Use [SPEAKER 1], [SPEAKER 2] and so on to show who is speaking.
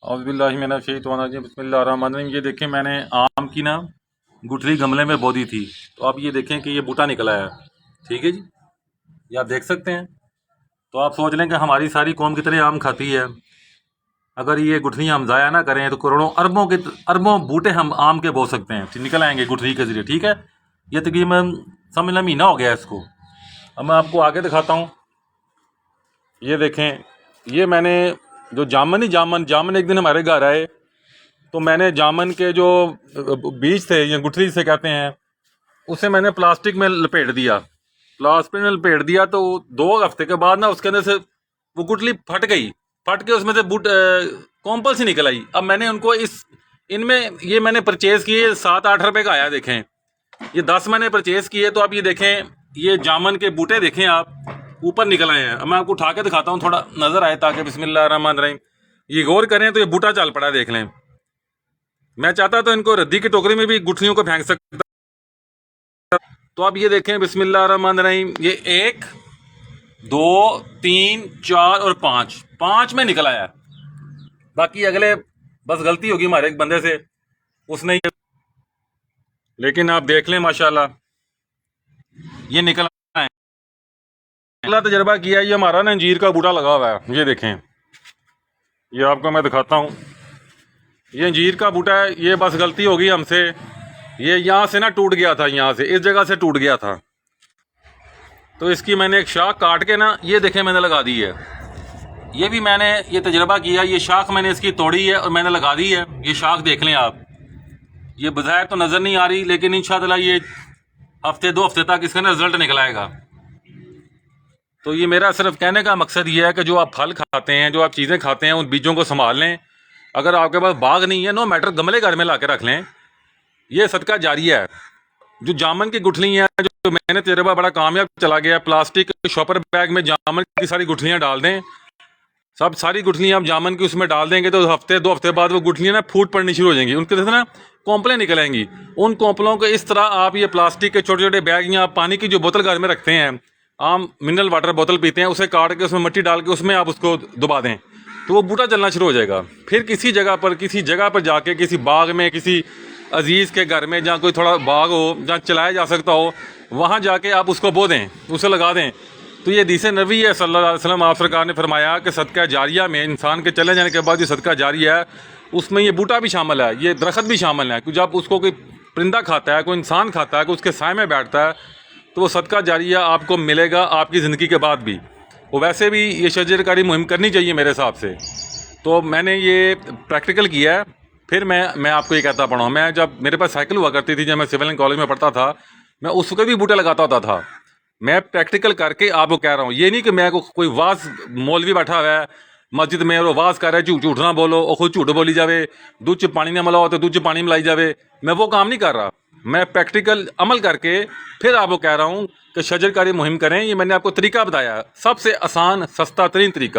[SPEAKER 1] औज़ुबिल्लाहि बिस्मिल्लाहिर्रहमानिर्रहीम। ये देखें, मैंने आम की ना गुठली गमले में बो दी थी, तो आप ये देखें कि ये बूटा निकला है। ठीक है जी, ये आप देख सकते हैं। तो आप सोच लें कि हमारी सारी कौम कितने आम खाती है। अगर ये गुठली हम ज़ाया ना करें तो करोड़ों अरबों बूटे हम आम के बो सकते हैं, निकल आएंगे गुठली के ज़रिए। ठीक है, ये तकरीबन समझ लें महीना हो गया है इसको। अब मैं आपको आगे दिखाता हूँ। ये देखें, ये मैंने जो जामन एक दिन हमारे घर आए, तो मैंने जामन के जो बीज थे या गुठली से कहते हैं, उसे मैंने प्लास्टिक में लपेट दिया। तो 2 हफ्ते के बाद ना उसके अंदर से वो गुठली फट के उसमें से कॉम्पल सी निकल आई। अब मैंने उनको इनमें ये मैंने परचेज किए 7-8 रुपए का आया। देखें, ये 10 मैंने परचेज किए। तो आप ये देखें, ये जामन के बूटे देखें आप ऊपर निकल आए हैं। अब मैं आपको उठा के दिखाता हूँ, थोड़ा नजर आए ताकि। बिस्मिल्लाहिर्रहमानिर्रहीम। ये गौर करें तो ये बूटा चल पड़ा है, देख लें। मैं चाहता तो इनको रद्दी की टोकरी में भी गुठलियों को फेंक सकता। तो आप ये देखें, बिस्मिल्लाहिर्रहमानिर्रहीम, ये 1 2 3 4 और 5 में निकल आया। बाकी अगले बस गलती होगी हमारे एक बंदे से, उसने ही। लेकिन आप देख लें, माशाल्लाह ये निकल आए। अगला तजर्बा किया, ये हमारा ना अंजीर का बूटा लगा हुआ है। ये देखें, ये आपको मैं दिखाता हूँ। ये अंजीर का बूटा है। ये बस गलती होगी हमसे, ये यहाँ से ना टूट गया था, यहाँ से इस जगह से टूट गया था। तो इसकी मैंने एक शाख काट के ना, ये देखें, मैंने लगा दी है। ये भी मैंने ये तजर्बा किया। ये शाख मैंने इसकी तोड़ी है और मैंने लगा दी है। ये शाख देख लें आप, ये बज़ाहिर तो नज़र नहीं आ रही, लेकिन इंशाअल्लाह ये हफ्ते 2 हफ्ते तक इसका रिजल्ट निकल आएगा। तो ये मेरा सिर्फ कहने का मकसद ये है कि जो आप फल खाते हैं, जो आप चीज़ें खाते हैं, उन बीजों को संभाल लें। अगर आपके पास बाग नहीं है, नो मैटर, गमले घर में ला के रख लें। ये सदका जारिया है। जो जामन की गुठली हैं, जो मैंने तजर्बा बड़ा कामयाब चला गया, प्लास्टिक शॉपर बैग में जामन की सारी गुठलियाँ डाल दें। सारी गुठलियाँ आप जामन की उसमें डाल देंगे तो हफ्ते 2 हफ्ते बाद वो गुठलियाँ ना फूट पड़नी शुरू हो जाएंगी। उनके जैसे ना कॉम्पलें निकलेंगी। उन कॉम्पलों को इस तरह आप ये प्लास्टिक के छोटे छोटे बैग या पानी की जो बोतल घर में रखते हैं, आम मिनरल वाटर बोतल पीते हैं, उसे काट के उसमें मिट्टी डाल के उसमें आप उसको दबा दें, तो वो बूटा चलना शुरू हो जाएगा। फिर किसी जगह पर जाके, किसी बाग में, किसी अजीज़ के घर में जहाँ कोई थोड़ा बाग हो, जहाँ चलाया जा सकता हो, वहाँ जाके आप उसको बो दें, उसे लगा दें। तो ये हदीस नबी है सल्लल्लाहु अलैहि वसल्लम, आप सरकार ने फरमाया कि सदका जारिया में, इंसान के चले जाने के बाद जो सदका जारिया है, उसमें ये बूटा भी शामिल है, ये दरख्त भी शामिल है। जब उसको कोई परिंदा खाता है, कोई इंसान खाता है, कोई उसके साए में बैठता है, तो वो सदका जारिया आपको मिलेगा आपकी ज़िंदगी के बाद भी। वो वैसे भी ये शजरकारी मुहिम करनी चाहिए मेरे हिसाब से। तो मैंने ये प्रैक्टिकल किया है। फिर मैं आपको ये कहता पड़ा हूँ, मैं जब मेरे पास साइकिल हुआ करती थी, जब मैं सिविल कॉलेज में पढ़ता था, मैं उस वक्त भी बूटे लगाता होता था। मैं प्रैक्टिकल करके आपको कह रहा हूँ। ये नहीं कि मैं कोई वाज मौलवी बैठा हुआ है मस्जिद में और वो वाज कर रहा है झूठ ना बोलो और खुद झूठ बोली जावे, दूध च पानी ना मिलाओ तो दूध च पानी मिलाई जावे। मैं वो काम नहीं कर रहा। मैं प्रैक्टिकल अमल करके फिर आपको कह रहा हूँ कि शजरकारी मुहिम करें। ये मैंने आपको तरीका बताया, सबसे आसान सस्ता तरीन तरीका।